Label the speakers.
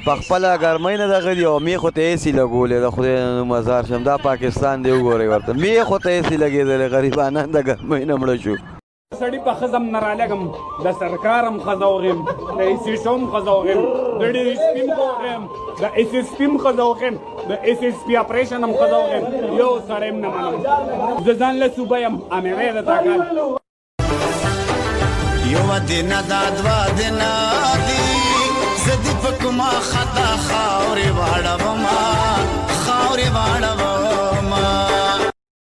Speaker 1: پخپله ګرمۍ نه دغه دی او میخو ته ایسي لګولې د خدای نه مزار شم دا پاکستان دی وګورئ ورته میخو ته ایسي لګېدلې غریبانان د ګرمۍ نه مړه شو
Speaker 2: سړي په ښځم نه رالګم د سرکارم ښځه وغیم د ایسیسوم ښځه وغیم د ډي ایس پي م وغیم د ایس ایس پي م ښځه وغیم د ایس ایس پي اپریشن هم ښځه وغیم یو سړی م نه منم زه ځان له صوبه یم امیری د تاکال
Speaker 3: یو دینه دا دوه دینه دي زه دې په کومه خطا خاورې واړومه